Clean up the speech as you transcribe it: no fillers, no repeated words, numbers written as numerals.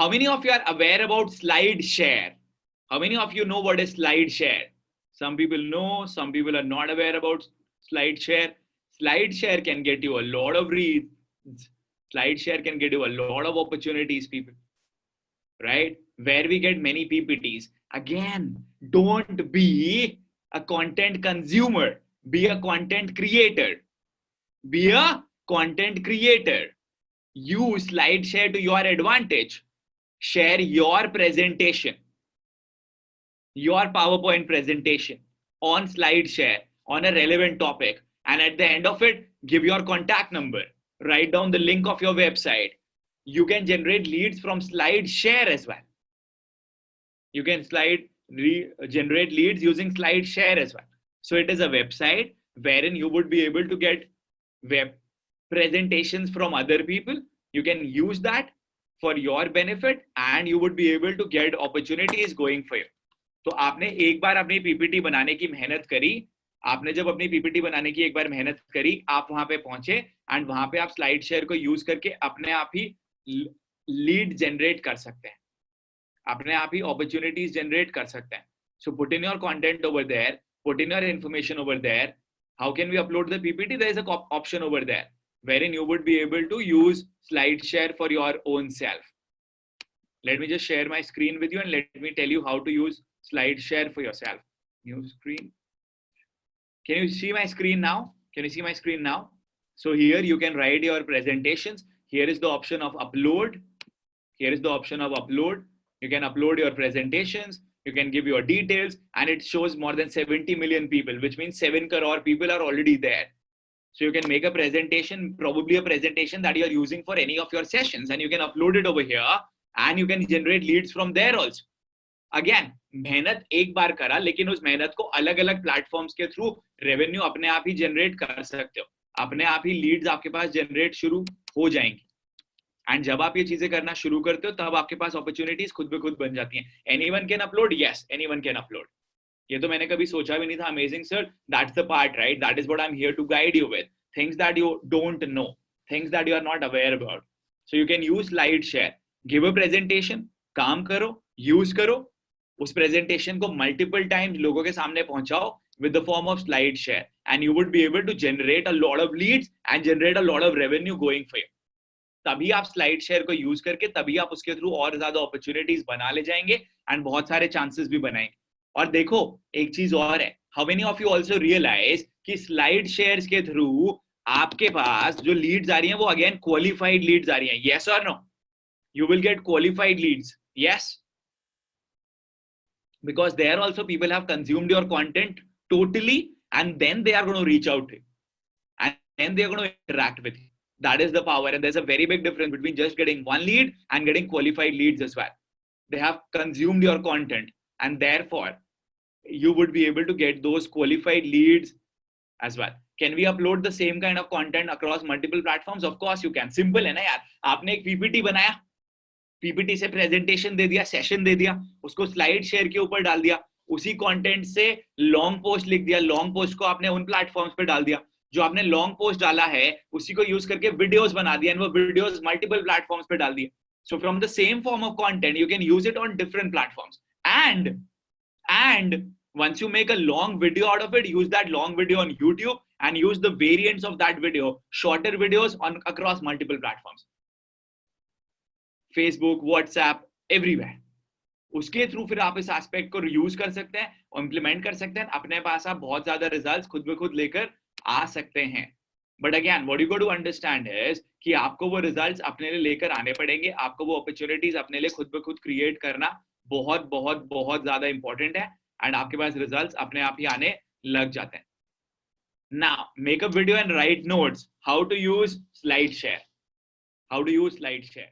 how many of you are aware about slide share? How many of you know what is slide share? Some people know, some people are not aware about slide share. Slide share can get you a lot of reads. Slide share can get you a lot of opportunities, people, right? Where we get many PPTs. Again, don't be a content consumer, be a content creator. Be a content creator. Use slide share to your advantage. Share your presentation, your PowerPoint presentation on slide share on a relevant topic. And at the end of it, give your contact number, write down the link of your website. You can generate leads from slide share as well. You can generate leads using slide share as well. So it is a website wherein you would be able to get web presentations from other people. You can use that for your benefit and you would be able to get opportunities going for you. तो आपने एक बार अपनी PPT बनाने की मेहनत करी, आपने जब अपनी पीपीटी बनाने की एक बार मेहनत करी, आप वहां पे पहुंचे एंड वहां पे आप स्लाइड शेयर को यूज करके अपने आप ही लीड जनरेट कर सकते हैं, अपने आप ही अपॉर्चुनिटीज जनरेट कर सकते हैं. So put in your content over there, put in your information over there. How can we upload the PPT? There is a option over there wherein you would be able to use slide share for your own self. Let me just share my screen with you and let me tell you how to use slide share for yourself. New screen. Can you see my screen now? Can you see my screen now? So here you can write your presentations. Here is the option of upload. Here is the option of upload. You can upload your presentations. You can give your details and it shows more than 70 million people, which means 7 crore people are already there. So you can make a presentation, probably a presentation that you are using for any of your sessions, and you can upload it over here and you can generate leads from there also. Again, मेहनत एक बार करा, लेकिन उस मेहनत को अलग अलग platforms के थ्रू रेवेन्यू अपने आप ही जनरेट कर सकते हो, अपने आप ही लीड्स आपके पास जनरेट शुरू हो जाएंगी. एंड जब आप ये चीजें करना शुरू करते हो तब आपके पास अपॉर्चुनिटीज खुद ब खुद बन जाती हैं. Anyone can upload, yes, anyone can upload. ये तो मैंने कभी सोचा भी नहीं था. Amazing sir, that's the part, right? That is what I am here to guide you with. Things that you don't know, things that you are not aware about. So you can use SlideShare. Give a presentation, काम करो, use करो, उस presentation को multiple times लोगों के सामने पहुंचाओ with the form of slide share, and you would be able to generate a lot of leads and generate a lot of revenue going for you. तभी आप स्लाइड शेयर को use करके तभी आप उसके थ्रू और ज्यादा अपॉर्चुनिटीज बना ले जाएंगे एंड बहुत सारे चांसेस भी बनाएंगे. और देखो एक चीज और है, how many of you also realise कि स्लाइड शेयर्स के थ्रू आपके पास जो लीड्स आ रही हैं वो अगेन क्वालिफाइड लीड्स आ रही हैं. यस और no? You will get qualified leads. Yes, because there also people have consumed your content totally and then they are going to reach out to you and then they are going to interact with you. That is the power, and there's a very big difference between just getting one lead and getting qualified leads as well. They have consumed your content and therefore you would be able to get those qualified leads as well. Can we upload the same kind of content across multiple platforms? Of course you can. Simple है ना यार. आपने एक PPT बनाया, PPT से presentation दे दिया, session दे दिया, उसको स्लाइड शेयर के ऊपर डाल दिया, उसी कंटेंट से लॉन्ग पोस्ट लिख दिया, लॉन्ग पोस्ट को आपने उन प्लेटफॉर्म्स पे डाल दिया, जो आपने लॉन्ग पोस्ट डाला है उसी को यूज करके वीडियोस बना दिया, एंड वो वीडियोस मल्टीपल प्लेटफॉर्म्स पे डाल दिए. So from the same form of content you can use it on different platforms, and once you make a long video out of it, use that long video on YouTube and use the variants of that video, shorter videos on across multiple platforms, Facebook, WhatsApp, everywhere. उसके through फिर आप इस aspect को use कर सकते हैं और implement कर सकते हैं. अपने पास आप बहुत ज्यादा रिजल्ट्स खुद ब खुद लेकर आ सकते हैं. But again what you got to understand is कि आपको वो रिजल्ट्स अपने लिए लेकर आने पड़ेंगे. आपको वो अपॉर्चुनिटीज अपने लिए खुद ब खुद क्रिएट करना बहुत बहुत बहुत ज्यादा इंपॉर्टेंट है, एंड आपके पास रिजल्ट्स अपने आप ही आने लग जाते हैं. Now make a video and write notes how to use SlideShare. How to use slide share.